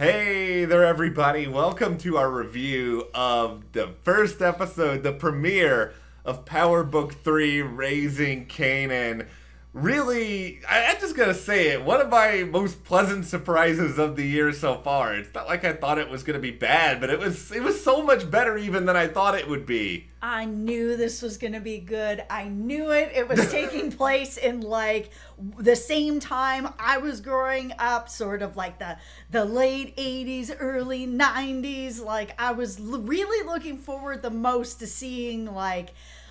Hey there, everybody. Welcome to our review of the first episode, the premiere of Power Book 3, Raising Kanan. Really, I'm just going to say it, one of my most pleasant surprises of the year so far. It's not like I thought it was going to be bad, but it was so much better even than I thought it would be. I knew this was going to be good. I knew it. It was taking place in the same time I was growing up, sort of like the late 80s, early 90s. I was really looking forward the most to seeing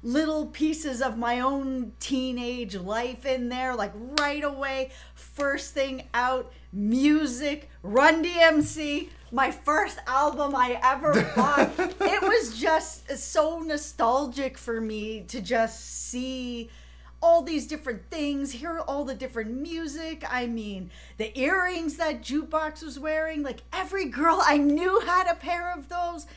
little pieces of my own teenage life in there, right away. First thing out, music, Run DMC, my first album I ever bought. It was just so nostalgic for me to just see all these different things, hear all the different music. I mean, the earrings that Jukebox was wearing, every girl I knew had a pair of those.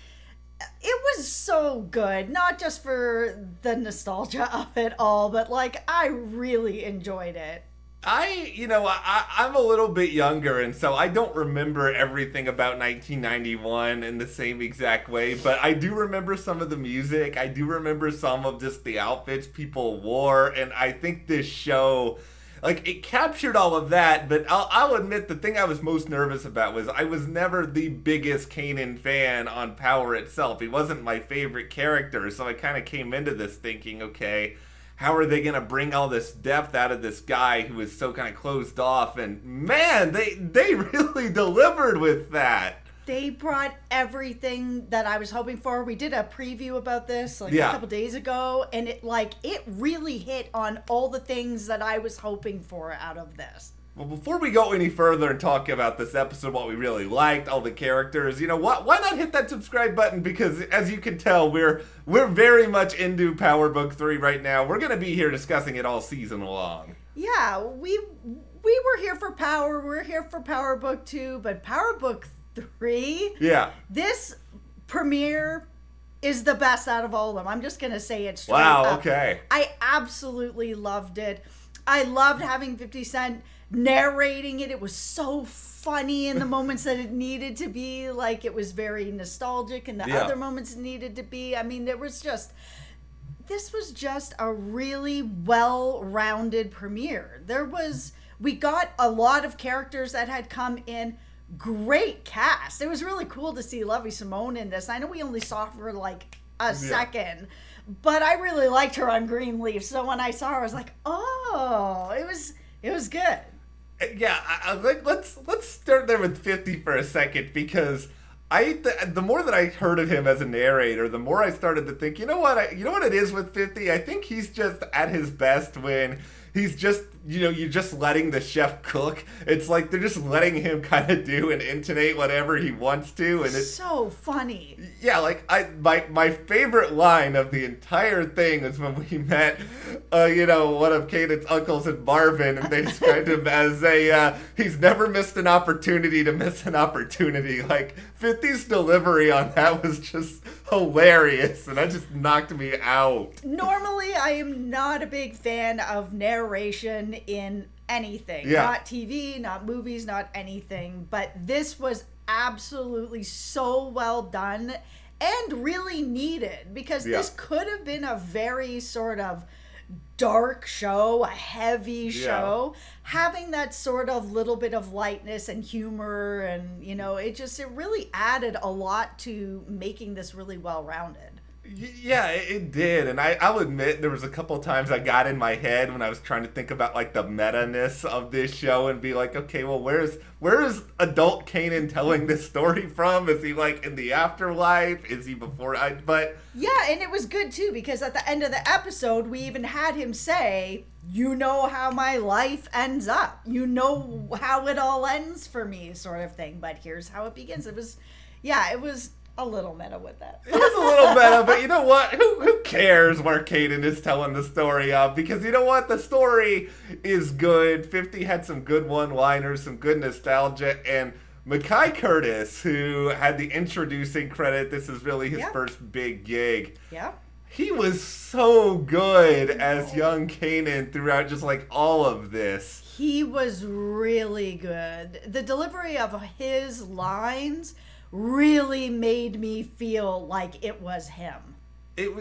It was so good, not just for the nostalgia of it all, but I really enjoyed it. I'm a little bit younger, and so I don't remember everything about 1991 in the same exact way, but I do remember some of the music. I do remember some of just the outfits people wore, and I think this show, it captured all of that, but I'll admit the thing I was most nervous about was I was never the biggest Kanan fan on Power itself. He wasn't my favorite character, so I kind of came into this thinking, okay, how are they going to bring all this depth out of this guy who is so kind of closed off? And man, they really delivered with that. They brought everything that I was hoping for. We did a preview about this a couple days ago, and it really hit on all the things that I was hoping for out of this. Well, before we go any further and talk about this episode, what we really liked, all the characters, why not hit that subscribe button? Because as you can tell, we're very much into Power Book 3 right now. We're going to be here discussing it all season long. Yeah, we were here for Power. We're here for Power Book 2, but Power Book 3? Yeah. This premiere is the best out of all of them. I'm just going to say it straight up. Wow, okay. I absolutely loved it. I loved having 50 Cent narrating it. It was so funny in the moments that it needed to be. It was very nostalgic, and the other moments it needed to be. I mean, this was just a really well-rounded premiere. We got a lot of characters that had come in. Great cast. It was really cool to see Lovie Simone in this. I know we only saw her for a second, but I really liked her on Greenleaf. So when I saw her, I was like, oh, it was good. Yeah, let's start there with 50 for a second, because the more that I heard of him as a narrator, the more I started to think, you know what it is with 50? I think he's just at his best when he's just, you're just letting the chef cook. It's like they're just letting him kind of do and intonate whatever he wants to, and it's so funny. Yeah, my favorite line of the entire thing is when we met, one of Kanan's uncles in Marvin, and they described him as he's never missed an opportunity to miss an opportunity. 50's delivery on that was just hilarious, and that just knocked me out. Normally, I am not a big fan of narration in anything. Yeah. Not TV, not movies, not anything. But this was absolutely so well done and really needed, because this could have been a very sort of dark show, a heavy show. Having that sort of little bit of lightness and humor, and it really added a lot to making this really well-rounded. Yeah, it did, and I'll admit there was a couple times I got in my head when I was trying to think about the meta-ness of this show and be like, okay, well, where is adult Kanan telling this story from? Is he in the afterlife? Is he before? Yeah, and it was good too, because at the end of the episode, we even had him say, you know how my life ends up. You know how it all ends for me, sort of thing. But here's how it begins. It was a little meta with that. It was a little meta, but you know what? Who cares where Kanan is telling the story of? Because you know what? The story is good. 50 had some good one-liners, some good nostalgia, and Mekhi Curtis, who had the introducing credit, this is really his first big gig. Yeah. He was so good as young Kanan throughout just all of this. He was really good. The delivery of his lines really made me feel like it was him. It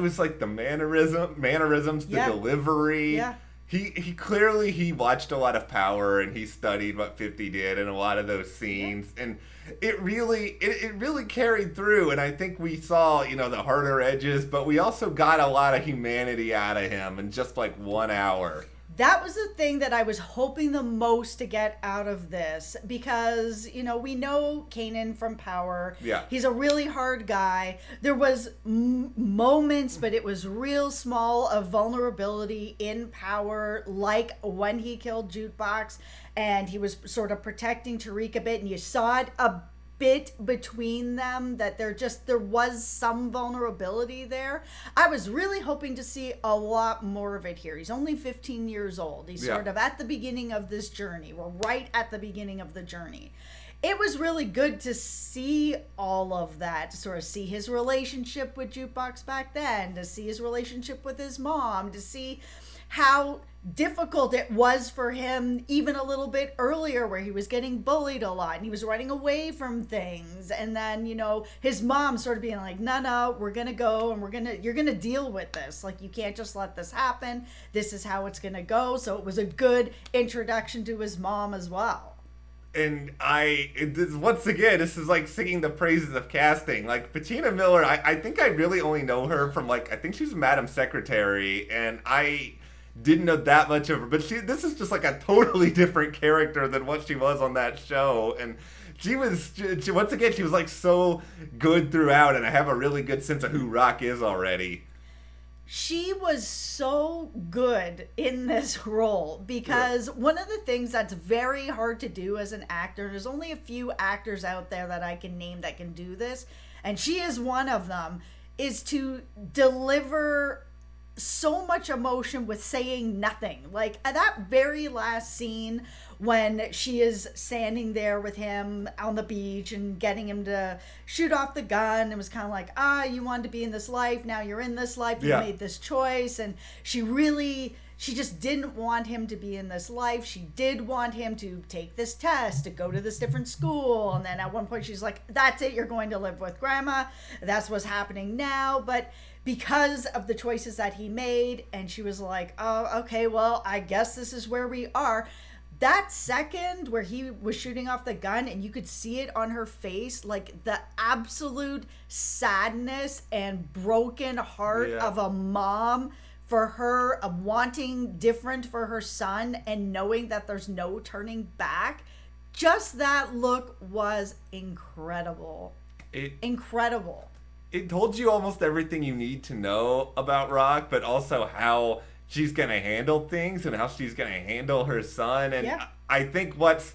was like the mannerisms, the delivery. Yeah. He clearly he watched a lot of Power and he studied what 50 did in a lot of those scenes, and it really carried through. And I think we saw the harder edges, but we also got a lot of humanity out of him in just like 1 hour. That was the thing that I was hoping the most to get out of this, because, we know Kanan from Power. Yeah. He's a really hard guy. There was moments, but it was real small, of vulnerability in Power, like when he killed Jukebox and he was sort of protecting Tariq a bit, and you saw it a bit between them, that there was some vulnerability there. I was really hoping to see a lot more of it here. He's only 15 years old. He's sort of at the beginning of this journey. We're right at the beginning of the journey. It was really good to see all of that, to sort of see his relationship with Jukebox back then, to see his relationship with his mom, to see how difficult it was for him even a little bit earlier, where he was getting bullied a lot and he was running away from things, and then his mom sort of being like, no, we're gonna go and you're gonna deal with this, like, you can't just let this happen, this is how it's gonna go. So it was a good introduction to his mom as well. And once again, this is like singing the praises of casting. Like, Patina Miller, I think I really only know her from, like, I think she's Madam Secretary, and I didn't know that much of her, but this is just like a totally different character than what she was on that show. And she was like so good throughout, and I have a really good sense of who Rock is already. She was so good in this role, because one of the things that's very hard to do as an actor, there's only a few actors out there that I can name that can do this, and she is one of them, is to deliver so much emotion with saying nothing. Like, at that very last scene when she is standing there with him on the beach and getting him to shoot off the gun, it was kind of like, you wanted to be in this life, now you're in this life, you made this choice. And she just didn't want him to be in this life. She did want him to take this test, to go to this different school. And then at one point she's like, that's it, you're going to live with Grandma. That's what's happening now. But because of the choices that he made, and she was like, oh, okay, well, I guess this is where we are. That second where he was shooting off the gun and you could see it on her face, like the absolute sadness and broken heart of a mom for her, wanting different for her son and knowing that there's no turning back. Just that look was incredible. Incredible. It told you almost everything you need to know about Rock, but also how she's going to handle things and how she's going to handle her son. And I think what's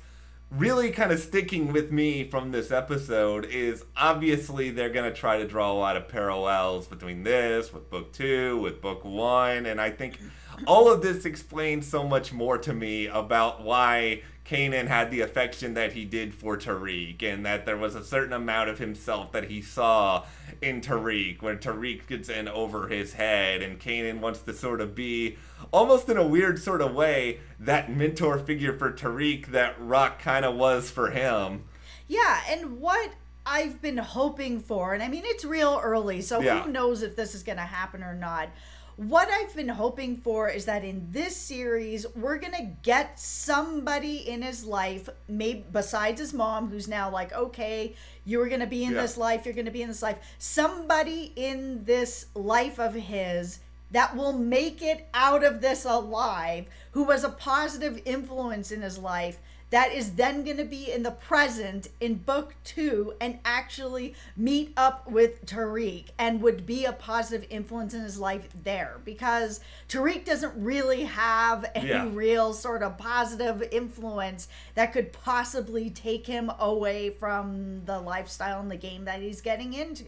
really kind of sticking with me from this episode is, obviously they're going to try to draw a lot of parallels between this, with book 2, with book 1. And I think all of this explains so much more to me about why Kanan had the affection that he did for Tariq, and that there was a certain amount of himself that he saw in Tariq, when Tariq gets in over his head, and Kanan wants to sort of be, almost in a weird sort of way, that mentor figure for Tariq that Rock kind of was for him. Yeah, and what I've been hoping for, and I mean, it's real early, so who knows if this is going to happen or not. What I've been hoping for is that in this series, we're going to get somebody in his life, maybe besides his mom, who's now like, okay, you're going to be in this life, you're going to be in this life. Somebody in this life of his that will make it out of this alive, who was a positive influence in his life, that is then going to be in the present in book 2 and actually meet up with Tariq and would be a positive influence in his life there, because Tariq doesn't really have any real sort of positive influence that could possibly take him away from the lifestyle and the game that he's getting into.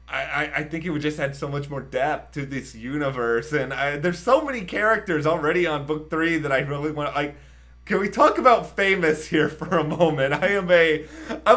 I think it would just add so much more depth to this universe, and there's so many characters already on book 3 that I really want to, like, Can we talk about Famous here for a moment? I'm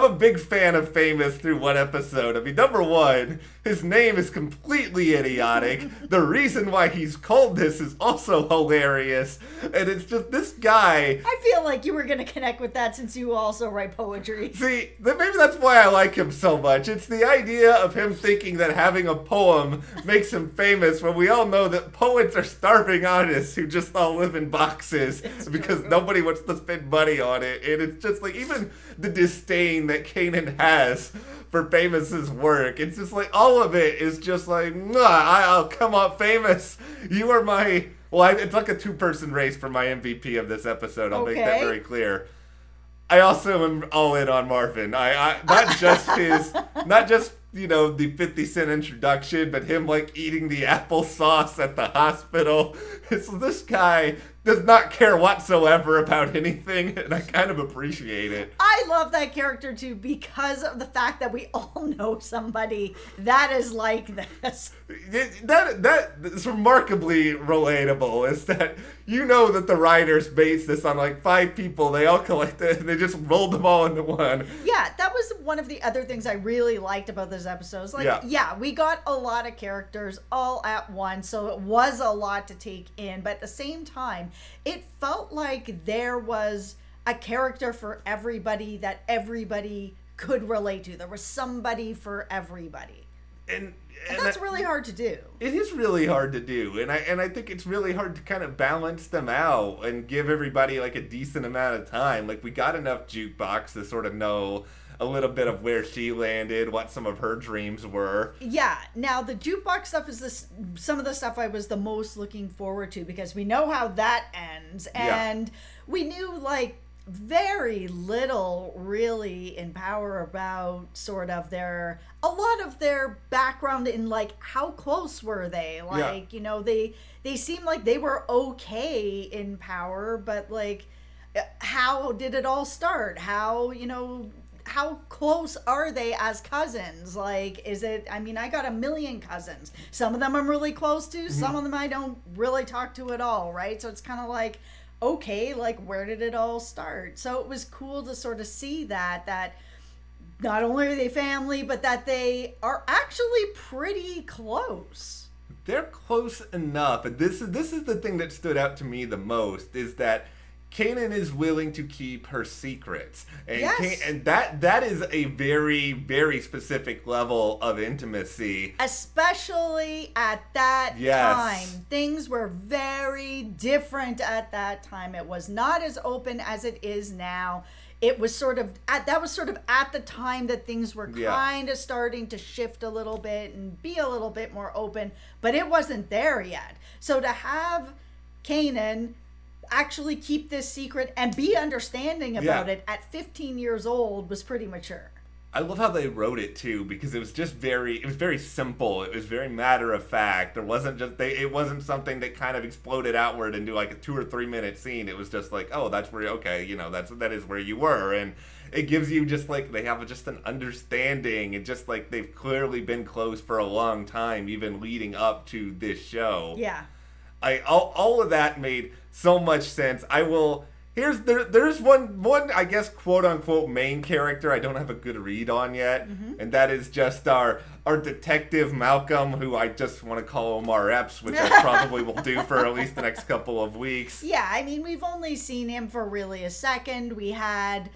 a big fan of Famous through one episode. I mean, number one, his name is completely idiotic. The reason why he's called this is also hilarious. And it's just this guy. I feel like you were going to connect with that since you also write poetry. See, maybe that's why I like him so much. It's the idea of him thinking that having a poem makes him famous when we all know that poets are starving artists who just all live in boxes because nobody wants to spend money on it. And it's just like, even the disdain that Kanan has for Famous's work, it's just like, all of it is just like, I'll come on, Famous. You are my, it's like a two-person race for my MVP of this episode. I'll make that very clear. I also am all in on Marvin. I not just the 50 Cent introduction, but him like eating the applesauce at the hospital. So this guy does not care whatsoever about anything, and I kind of appreciate it. I love that character too because of the fact that we all know somebody that is like this. That's remarkably relatable, is that that the writers based this on like 5 people. They all collected, and they just rolled them all into one. Yeah, that was one of the other things I really liked about this episode. Like, we got a lot of characters all at once, so it was a lot to take in. But at the same time, it felt like there was a character for everybody that everybody could relate to. There was somebody for everybody. And that's really hard to do. It is really hard to do, and I think it's really hard to kind of balance them out and give everybody like a decent amount of time. Like, we got enough Jukebox to sort of know a little bit of where she landed, what some of her dreams were. Yeah. Now, the Jukebox stuff is some of the stuff I was the most looking forward to because we know how that ends, and we knew like very little really in Power about sort of a lot of their background in like how close were they, like they seemed like they were okay in Power, but like how did it all start, how close are they as cousins? Like, is it, I mean, I got a million cousins. Some of them I'm really close to, some of them I don't really talk to at all, right? So it's kind of like, okay, like, where did it all start? So it was cool to sort of see that not only are they family, but that they are actually pretty close. They're close enough. And this is the thing that stood out to me the most, is that Kanan is willing to keep her secrets. And and that is a very, very specific level of intimacy. Especially at that time. Things were very different at that time. It was not as open as it is now. It was sort of at the time that things were kind of starting to shift a little bit and be a little bit more open, but it wasn't there yet. So to have Kanan actually keep this secret and be understanding about it at 15 years old was pretty mature. I love how they wrote it too, because it was very simple. It was very matter of fact. There wasn't it wasn't something that kind of exploded outward into like a 2 or 3 minute scene. It was just like, oh, that's where, that is where you were. And it gives you just like, they have just an understanding, and just like they've clearly been close for a long time, even leading up to this show. Yeah. All of that made so much sense. There's one I guess quote unquote main character I don't have a good read on yet, and that is just our detective Malcolm, who I just want to call Omar Epps, which I probably will do for at least the next couple of weeks. Yeah, I mean, we've only seen him for really a second. We had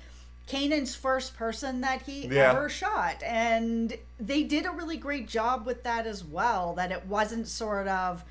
Kanan's first person that he ever shot, and they did a really great job with that as well, that it wasn't sort of,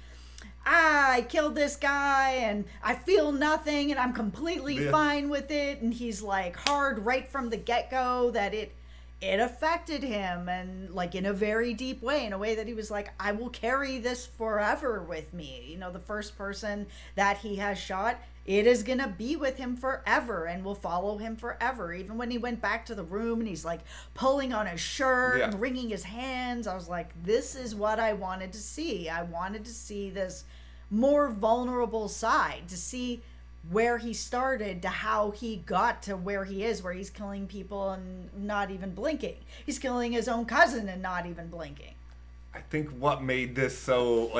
I killed this guy and I feel nothing and I'm completely fine with it, and he's like hard right from the get-go that it affected him, and like in a very deep way, in a way that he was like, I will carry this forever with me. The first person that he has shot, it is gonna be with him forever and will follow him forever. Even when he went back to the room and he's like pulling on his shirt and wringing his hands, I was like, this is what I wanted to see. I wanted to see this more vulnerable side, to see where he started to how he got to where he is, where he's killing people and not even blinking. He's killing his own cousin and not even blinking. I think what made this so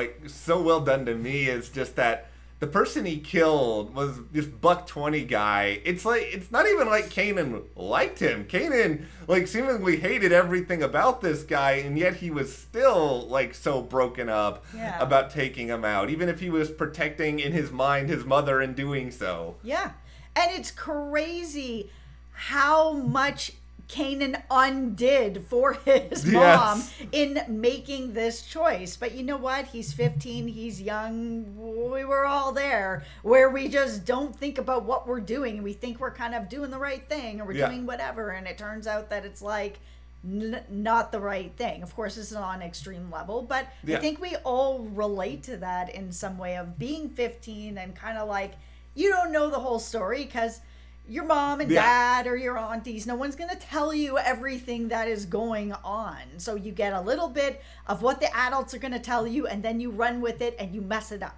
well done to me is just that the person he killed was this $120 guy. It's not even like Kanan liked him. Kanan, like, seemingly hated everything about this guy, and yet he was still, like, so broken up about taking him out, even if he was protecting, in his mind, his mother in doing so. Yeah. And it's crazy how much Kanan undid for his mom in making this choice. But you know what? He's 15. He's young. We were all there where we just don't think about what we're doing. We think we're kind of doing the right thing or we're doing whatever. And it turns out that it's like not the right thing. Of course, it's on an extreme level. But I think we all relate to that in some way of being 15 and kind of like you don't know the whole story because your mom and dad or your aunties, no one's going to tell you everything that is going on. So you get a little bit of what the adults are going to tell you, and then you run with it and you mess it up.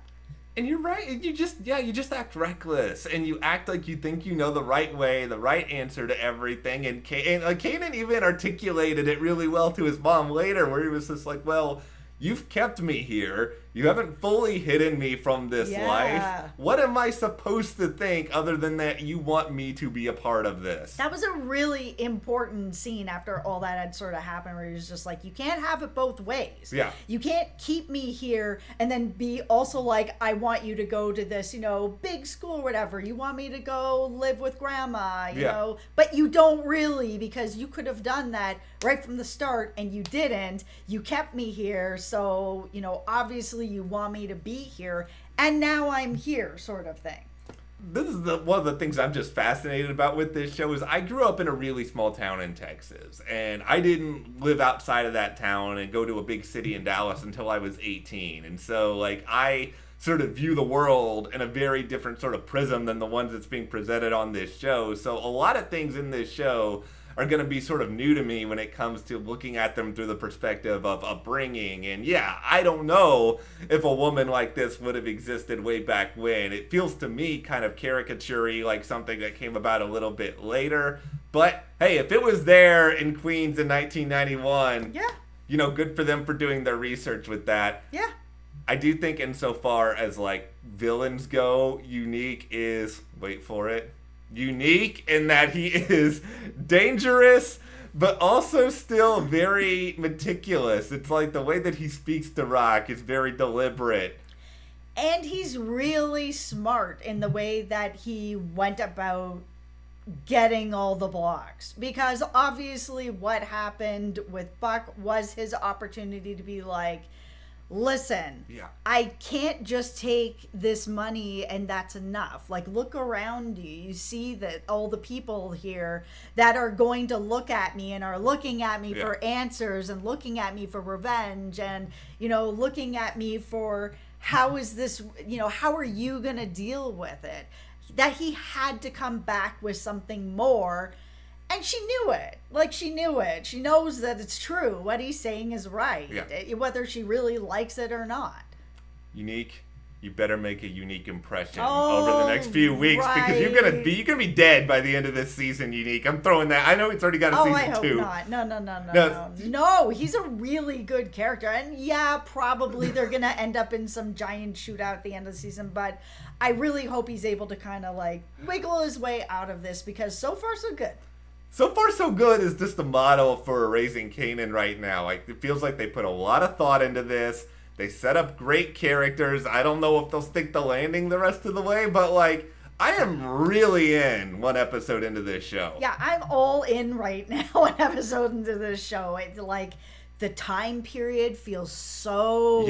And you're right. You just act reckless, and you act like you think you know the right way, the right answer to everything. And Kanan even articulated it really well to his mom later, where he was just like, well, you've kept me here. You haven't fully hidden me from this life. What am I supposed to think other than that you want me to be a part of this? That was a really important scene after all that had sort of happened, where he was just like, you can't have it both ways. Yeah. You can't keep me here and then be also like, I want you to go to this, big school or whatever. You want me to go live with grandma, you know, but you don't really, because you could have done that right from the start and you didn't. You kept me here. So, obviously you want me to be here and now I'm here, sort of thing. This is one of the things I'm just fascinated about with this show is I grew up in a really small town in Texas, and I didn't live outside of that town and go to a big city in Dallas until I was 18. And so like I sort of view the world in a very different sort of prism than the ones that's being presented on this show. So a lot of things in this show are going to be sort of new to me when it comes to looking at them through the perspective of upbringing. And I don't know if a woman like this would have existed way back when. It feels to me kind of caricature-y, like something that came about a little bit later. But hey, if it was there in Queens in 1991, good for them for doing their research with that. Yeah. I do think insofar as like villains go, Unique is, wait for it, unique in that he is dangerous, but also still very meticulous. It's like the way that he speaks to Rock is very deliberate. And he's really smart in the way that he went about getting all the blocks. Because obviously what happened with Buck was his opportunity to be like, listen, I can't just take this money and that's enough. Like, look around you. You see that all the people here that are going to look at me and are looking at me for answers and looking at me for revenge and, looking at me for how is this, how are you going to deal with it? That he had to come back with something more. And she knew it. Like, she knew it. She knows that it's true. What he's saying is right. Whether she really likes it or not. Unique, you better make a unique impression over the next few weeks because you're gonna be dead by the end of this season, Unique. I'm throwing that. I know it's already got a season I hope 2. Not. No, he's a really good character. And probably they're gonna end up in some giant shootout at the end of the season, but I really hope he's able to kind of like wiggle his way out of this because so far so good. So far, so good is just the model for Raising Kanan right now. Like, it feels like they put a lot of thought into this. They set up great characters. I don't know if they'll stick the landing the rest of the way, but like, I am really in one episode into this show. Yeah, I'm all in right now, one episode into this show. It's like, the time period feels so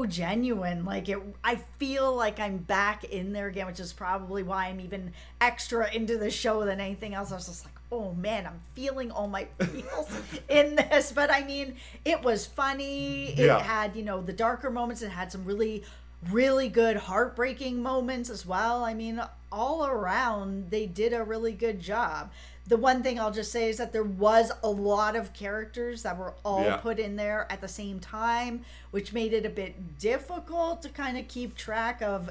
genuine. Like I feel like I'm back in there again, which is probably why I'm even extra into the show than anything else. I was just like, oh man, I'm feeling all my feels in this. But I mean, it was funny. It had, the darker moments. It had some really, really good heartbreaking moments as well. I mean, all around, they did a really good job. The one thing I'll just say is that there was a lot of characters that were all put in there at the same time, which made it a bit difficult to kind of keep track of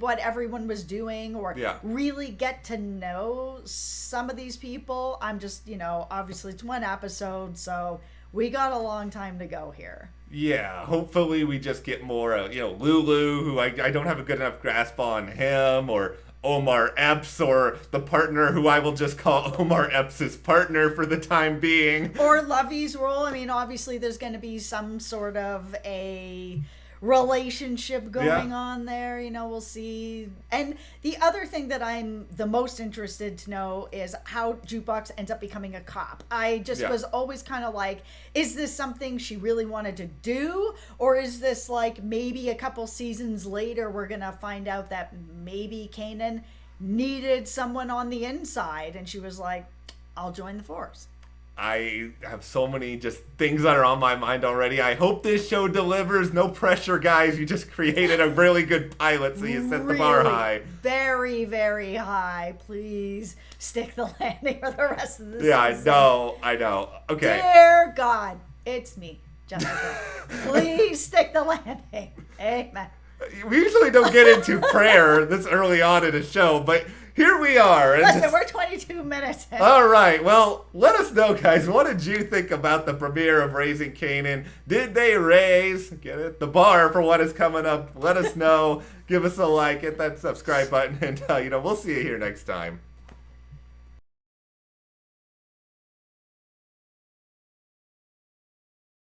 what everyone was doing or really get to know some of these people. I'm just, obviously it's one episode, so we got a long time to go here. Yeah, hopefully we just get more, Lulu, who I don't have a good enough grasp on him, or Omar Epps, or the partner who I will just call Omar Epps' partner for the time being. Or Lovey's role. I mean, obviously there's going to be some sort of a relationship going on there, we'll see. And the other thing that I'm the most interested to know is how Jukebox ends up becoming a cop. I just was always kind of like, is this something she really wanted to do, or is this like maybe a couple seasons later we're gonna find out that maybe Kanan needed someone on the inside and she was like, I'll join the force. I have so many just things that are on my mind already. I hope this show delivers. No pressure, guys. You just created a really good pilot, so you set the bar high. Very, very high. Please stick the landing for the rest of the season. Yeah, I know. Okay. Dear God, it's me, Jessica. Please stick the landing. Amen. We usually don't get into prayer this early on in a show, but here we are. Listen, we're 22 minutes in. All right. Well, let us know, guys. What did you think about the premiere of Raising Kanan? Did they raise, get it, the bar for what is coming up? Let us know. Give us a like, hit that subscribe button, and, we'll see you here next time.